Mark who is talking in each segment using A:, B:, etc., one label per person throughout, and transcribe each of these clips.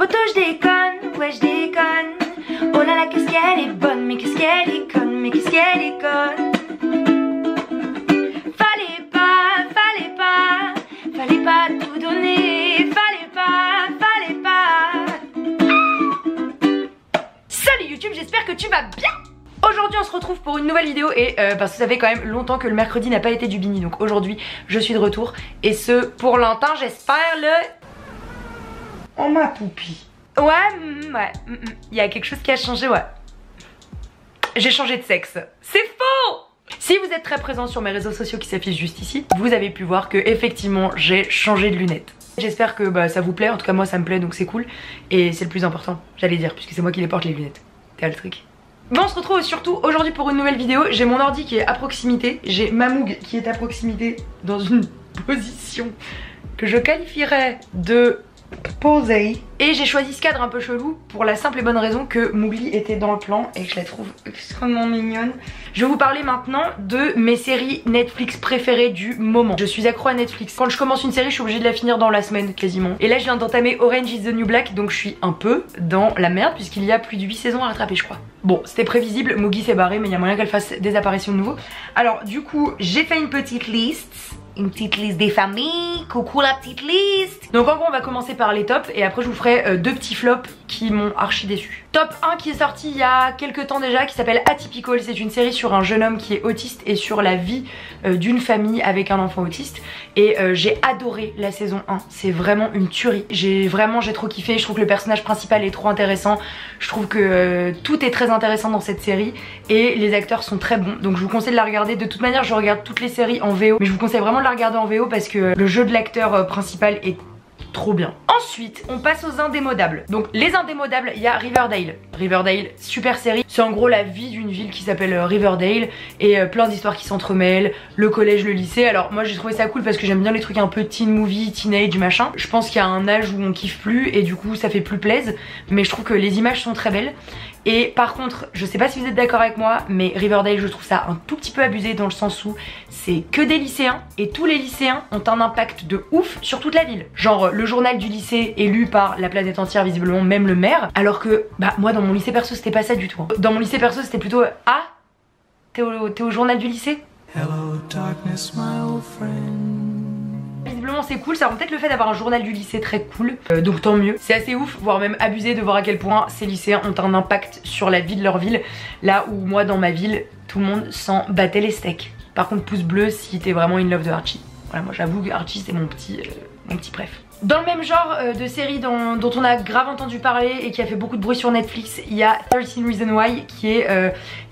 A: Poto je déconne, ouais je déconne. Oh là là qu'est-ce qu'elle est bonne, mais qu'est-ce qu'elle est conne, mais qu'est-ce qu'elle est conne. Fallait pas tout donner, fallait pas. Salut YouTube, j'espère que tu vas bien. Aujourd'hui on se retrouve pour une nouvelle vidéo et parce que ça fait quand même longtemps que le mercredi n'a pas été du bini. Donc aujourd'hui je suis de retour et ce pour longtemps j'espère le... Oh ma poupie. Ouais, il y a quelque chose qui a changé, ouais. J'ai changé de sexe. C'est faux. Si vous êtes très présent sur mes réseaux sociaux qui s'affichent juste ici, vous avez pu voir que effectivement j'ai changé de lunettes. J'espère que ça vous plaît, en tout cas moi ça me plaît donc c'est cool. Et c'est le plus important, j'allais dire, puisque c'est moi qui les porte les lunettes. T'as le truc. Bon, on se retrouve surtout aujourd'hui pour une nouvelle vidéo. J'ai mon ordi qui est à proximité, j'ai Mamoug qui est à proximité dans une position que je qualifierais de posée. Et j'ai choisi ce cadre un peu chelou pour la simple et bonne raison que Mowgli était dans le plan et que je la trouve extrêmement mignonne. Je vais vous parler maintenant de mes séries Netflix préférées du moment. Je suis accro à Netflix. Quand je commence une série, je suis obligée de la finir dans la semaine quasiment. Et là, je viens d'entamer Orange is the New Black, donc je suis un peu dans la merde puisqu'il y a plus de 8 saisons à rattraper, je crois. Bon, c'était prévisible, Mowgli s'est barrée, mais il y a moyen qu'elle fasse des apparitions de nouveau. Alors, du coup, j'ai fait une petite liste. Une petite liste des familles, coucou la petite liste. Donc en gros on va commencer par les tops et après je vous ferai deux petits flops qui m'ont archi déçu. Top 1 qui est sorti il y a quelques temps déjà, qui s'appelle Atypical. C'est une série sur un jeune homme qui est autiste et sur la vie d'une famille avec un enfant autiste. Et j'ai adoré la saison 1, c'est vraiment une tuerie. J'ai trop kiffé, je trouve que le personnage principal est trop intéressant. Je trouve que tout est très intéressant dans cette série et les acteurs sont très bons. Donc je vous conseille de la regarder. De toute manière je regarde toutes les séries en VO, mais je vous conseille vraiment de la regarder en VO parce que le jeu de l'acteur principal est trop bien. Ensuite, on passe aux indémodables. Donc les indémodables, il y a Riverdale. Riverdale, super série. C'est en gros la vie d'une ville qui s'appelle Riverdale et plein d'histoires qui s'entremêlent, le collège, le lycée. Alors moi j'ai trouvé ça cool parce que j'aime bien les trucs un peu teen movie, teenage, machin. Je pense qu'il y a un âge où on kiffe plus et du coup ça fait plus plaise. Mais je trouve que les images sont très belles. Et par contre, je sais pas si vous êtes d'accord avec moi, mais Riverdale, je trouve ça un tout petit peu abusé dans le sens où c'est que des lycéens et tous les lycéens ont un impact de ouf sur toute la ville. Genre le journal du lycée est lu par la planète entière, visiblement même le maire, alors que bah moi dans mon lycée perso c'était pas ça du tout. Dans mon lycée perso c'était plutôt ah t'es au journal du lycée. Hello darkness my old friend. Visiblement c'est cool, ça rend peut-être le fait d'avoir un journal du lycée très cool, donc tant mieux. C'est assez ouf, voire même abusé de voir à quel point ces lycéens ont un impact sur la vie de leur ville, là où moi dans ma ville tout le monde s'en battait les steaks. Par contre pouce bleu si t'es vraiment in love de Archie. Voilà, moi j'avoue que Archie c'est mon petit préf. Dans le même genre de série dont on a grave entendu parler et qui a fait beaucoup de bruit sur Netflix, il y a 13 Reasons Why qui est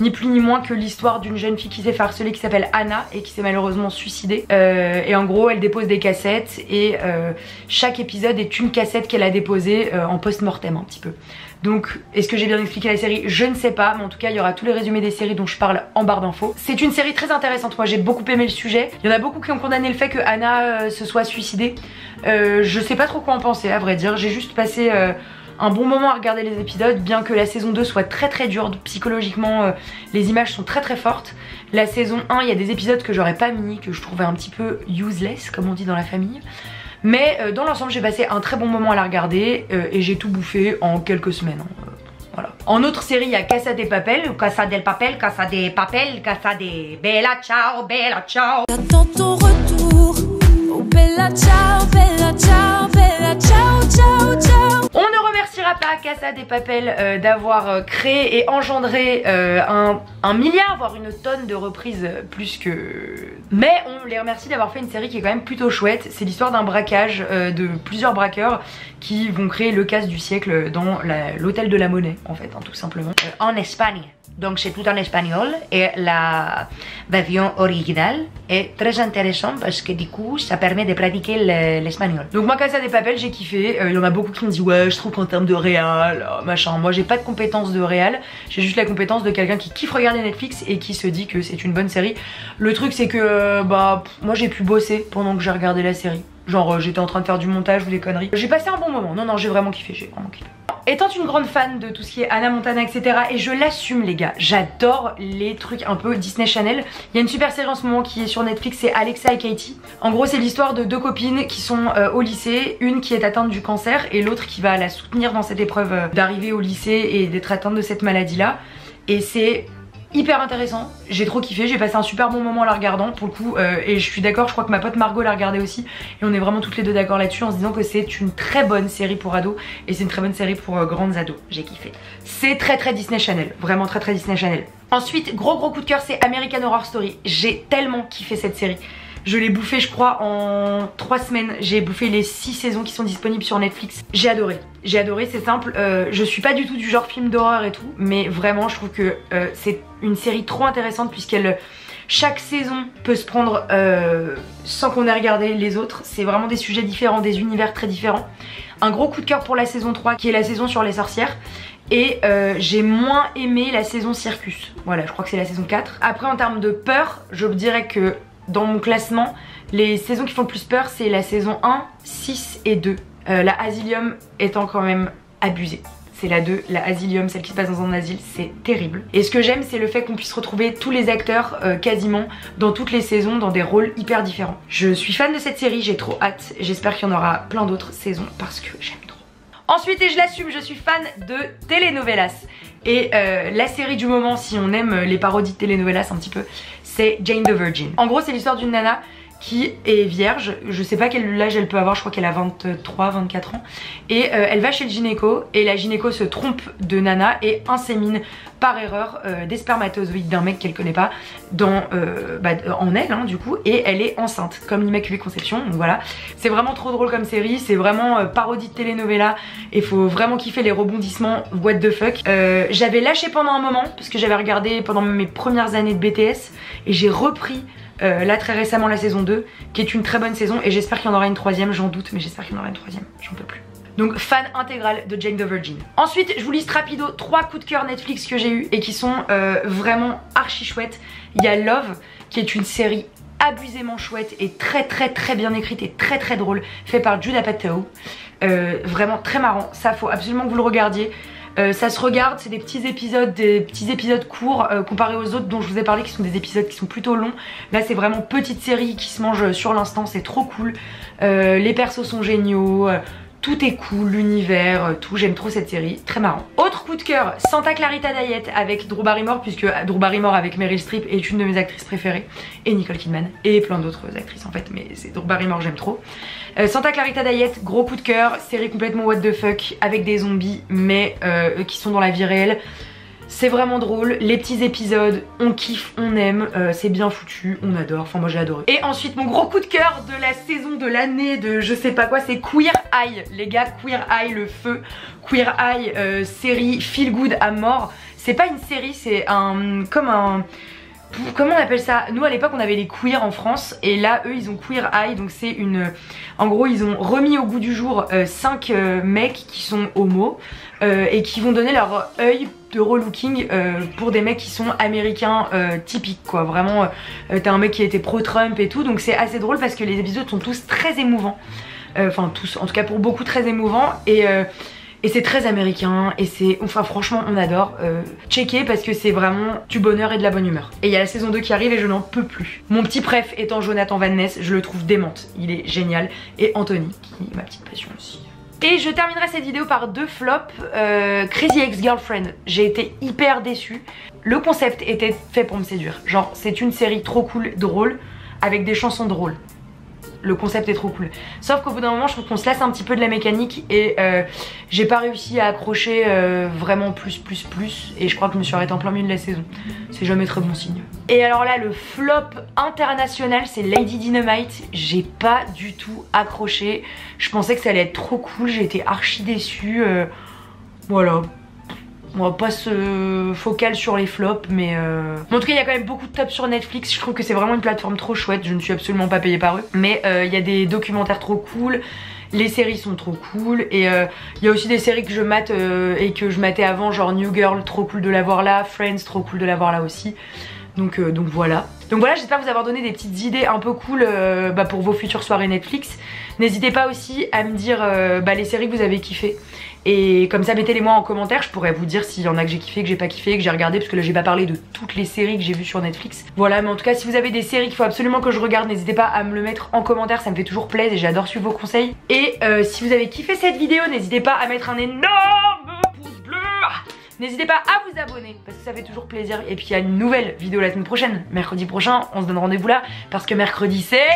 A: ni plus ni moins que l'histoire d'une jeune fille qui s'est fait harceler qui s'appelle Anna et qui s'est malheureusement suicidée. Et en gros elle dépose des cassettes et chaque épisode est une cassette qu'elle a déposée en post-mortem un petit peu. Donc est-ce que j'ai bien expliqué la série? Je ne sais pas, mais en tout cas il y aura tous les résumés des séries dont je parle en barre d'infos. C'est une série très intéressante, moi j'ai beaucoup aimé le sujet. Il y en a beaucoup qui ont condamné le fait que Anna se soit suicidée. Je sais pas trop quoi en penser à vrai dire, j'ai juste passé un bon moment à regarder les épisodes, bien que la saison 2 soit très dure psychologiquement, les images sont très fortes. La saison 1 il y a des épisodes que j'aurais pas mis, que je trouvais un petit peu useless comme on dit dans la famille. Mais dans l'ensemble j'ai passé un très bon moment à la regarder et j'ai tout bouffé en quelques semaines. Voilà. En autre série il y a Casa de Papel, Casa del Papel, Casa de Papel, Casa de Bella Ciao, Bella Ciao.
B: J'attends ton retour, oh Bella Ciao, Bella Ciao, Bella Ciao, ciao, ciao.
A: On ne remerciera pas Casa de Papel d'avoir créé et engendré un milliard, voire une tonne de reprises plus que... Mais on les remercie d'avoir fait une série qui est quand même plutôt chouette. C'est l'histoire d'un braquage de plusieurs braqueurs qui vont créer le casse du siècle dans l'hôtel de la monnaie en fait, hein, tout simplement. En Espagne. Donc c'est tout en espagnol et la version originale est très intéressante parce que du coup ça permet de pratiquer l'espagnol. Donc moi Casa de Papel j'ai kiffé, il y en a beaucoup qui me disent ouais je trouve qu'en termes de réal, machin, moi j'ai pas de compétences de réal, j'ai juste la compétence de quelqu'un qui kiffe regarder Netflix et qui se dit que c'est une bonne série. Le truc c'est que moi j'ai pu bosser pendant que j'ai regardé la série. Genre j'étais en train de faire du montage ou des conneries. J'ai passé un bon moment, non j'ai vraiment kiffé, étant une grande fan de tout ce qui est Hannah Montana etc, et je l'assume les gars, j'adore les trucs un peu Disney Channel. Il y a une super série en ce moment qui est sur Netflix, c'est Alexa et Katie. En gros c'est l'histoire de deux copines qui sont au lycée, une qui est atteinte du cancer et l'autre qui va la soutenir dans cette épreuve d'arriver au lycée et d'être atteinte de cette maladie là. Et c'est hyper intéressant, j'ai trop kiffé, j'ai passé un super bon moment en la regardant pour le coup, et je suis d'accord, je crois que ma pote Margot l'a regardé aussi et on est vraiment toutes les deux d'accord là-dessus en se disant que c'est une très bonne série pour ados et c'est une très bonne série pour grandes ados, j'ai kiffé. C'est très Disney Channel, vraiment très Disney Channel. Ensuite, gros coup de cœur, c'est American Horror Story, j'ai tellement kiffé cette série. Je l'ai bouffé je crois en 3 semaines, j'ai bouffé les 6 saisons qui sont disponibles sur Netflix. J'ai adoré, c'est simple, je suis pas du tout du genre film d'horreur et tout, mais vraiment je trouve que c'est une série trop intéressante puisqu'elle... Chaque saison peut se prendre sans qu'on ait regardé les autres, c'est vraiment des sujets différents, des univers très différents. Un gros coup de cœur pour la saison 3 qui est la saison sur les sorcières. Et j'ai moins aimé la saison Circus, voilà je crois que c'est la saison 4. Après en termes de peur, je dirais que dans mon classement, les saisons qui font le plus peur c'est la saison 1, 6 et 2. La Asylum étant quand même abusée. C'est la 2, la Asylum, celle qui se passe dans un asile, c'est terrible. Et ce que j'aime c'est le fait qu'on puisse retrouver tous les acteurs quasiment dans toutes les saisons dans des rôles hyper différents. Je suis fan de cette série, j'ai trop hâte, j'espère qu'il y en aura plein d'autres saisons parce que j'aime trop. Ensuite, et je l'assume, je suis fan de telenovelas. Et la série du moment, si on aime les parodies de telenovelas un petit peu, c'est Jane the Virgin. En gros c'est l'histoire d'une nana qui est vierge, je sais pas quel âge elle peut avoir, je crois qu'elle a 23-24 ans. Et elle va chez le gynéco et la gynéco se trompe de nana et insémine par erreur des spermatozoïdes d'un mec qu'elle connaît pas en elle hein, du coup, et elle est enceinte comme l'Immaculée Conception, donc voilà. C'est vraiment trop drôle comme série, c'est vraiment parodie de telenovela et faut vraiment kiffer les rebondissements what the fuck. J'avais lâché pendant un moment parce que j'avais regardé pendant mes premières années de BTS et j'ai repris là très récemment la saison 2 qui est une très bonne saison et j'espère qu'il y en aura une troisième, j'en doute mais j'espère qu'il y en aura une troisième, j'en peux plus. Donc fan intégral de Jane the Virgin. Ensuite je vous liste rapido 3 coups de cœur Netflix que j'ai eu et qui sont vraiment archi chouettes. Il y a Love qui est une série abusément chouette et très bien écrite et très drôle, fait par Judd Apatow. Vraiment très marrant, ça faut absolument que vous le regardiez. Ça se regarde, c'est des petits épisodes courts comparés aux autres dont je vous ai parlé qui sont des épisodes qui sont plutôt longs. Là c'est vraiment petite série qui se mange sur l'instant, c'est trop cool. Les persos sont géniaux, tout est cool, l'univers, tout, j'aime trop cette série, très marrant. Autre coup de cœur, Santa Clarita Diet avec Drew Barrymore, puisque Drew Barrymore avec Meryl Streep est une de mes actrices préférées, et Nicole Kidman, et plein d'autres actrices en fait, mais c'est Drew Barrymore j'aime trop. Santa Clarita Diet, gros coup de cœur, série complètement what the fuck, avec des zombies, mais qui sont dans la vie réelle. C'est vraiment drôle, les petits épisodes, on kiffe, on aime, c'est bien foutu, on adore, enfin moi j'ai adoré. Et ensuite mon gros coup de cœur de la saison de l'année de je sais pas quoi, c'est Queer Eye, les gars, Queer Eye, le feu. Queer Eye, série feel good à mort. C'est pas une série, c'est comment on appelle ça? Nous à l'époque on avait les queer en France et là eux ils ont Queer Eye, donc c'est une... En gros ils ont remis au goût du jour 5 mecs qui sont homos et qui vont donner leur œil de relooking pour des mecs qui sont américains typiques quoi. Vraiment t'as un mec qui était pro-Trump et tout, donc c'est assez drôle parce que les épisodes sont tous très émouvants. Enfin tous, en tout cas pour beaucoup très émouvants et c'est très américain et c'est... Enfin franchement on adore. Checker parce que c'est vraiment du bonheur et de la bonne humeur. Et il y a la saison 2 qui arrive et je n'en peux plus. Mon petit préf étant Jonathan Van Ness, je le trouve démente. Il est génial. Et Anthony, qui est ma petite passion aussi. Et je terminerai cette vidéo par 2 flops. Crazy Ex-Girlfriend, j'ai été hyper déçue. Le concept était fait pour me séduire. Genre c'est une série trop cool, drôle, avec des chansons drôles. Le concept est trop cool. Sauf qu'au bout d'un moment je trouve qu'on se lasse un petit peu de la mécanique et j'ai pas réussi à accrocher vraiment plus et je crois que je me suis arrêtée en plein milieu de la saison. C'est jamais très bon signe. Et alors là le flop international c'est Lady Dynamite. J'ai pas du tout accroché. Je pensais que ça allait être trop cool, j'ai été archi déçue. Voilà. On va pas se focal sur les flops mais en tout cas il y a quand même beaucoup de tops sur Netflix. Je trouve que c'est vraiment une plateforme trop chouette. Je ne suis absolument pas payée par eux, mais il y a des documentaires trop cool, les séries sont trop cool et il y a aussi des séries que je mate et que je matais avant, genre New Girl, trop cool de la voir là, Friends, trop cool de la voir là aussi. Donc voilà. Donc voilà, j'espère vous avoir donné des petites idées un peu cool pour vos futures soirées Netflix. N'hésitez pas aussi à me dire les séries que vous avez kiffées Et comme ça, mettez-les moi en commentaire, je pourrais vous dire s'il y en a que j'ai kiffé, que j'ai pas kiffé, que j'ai regardé, parce que là j'ai pas parlé de toutes les séries que j'ai vues sur Netflix. Voilà, mais en tout cas si vous avez des séries qu'il faut absolument que je regarde, n'hésitez pas à me le mettre en commentaire, ça me fait toujours plaisir et j'adore suivre vos conseils. Et si vous avez kiffé cette vidéo, n'hésitez pas à mettre un énorme pouce bleu. N'hésitez pas à vous abonner parce que ça fait toujours plaisir. Et puis il y a une nouvelle vidéo la semaine prochaine, mercredi prochain, on se donne rendez-vous là parce que mercredi c'est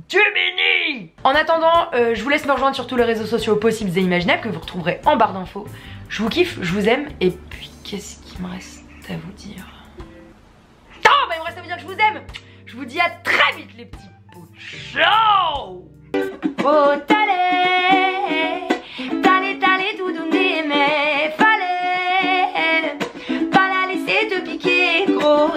A: Gemini. En attendant, je vous laisse me rejoindre sur tous les réseaux sociaux possibles et imaginables que vous retrouverez en barre d'infos. Je vous kiffe, je vous aime et puis qu'est-ce qu'il me reste à vous dire? Oh bah il me reste à vous dire que je vous aime. Je vous dis à très vite les petits pots. Ciao. Oh t'allais tout donner mais fallait pas la laisser te piquer gros.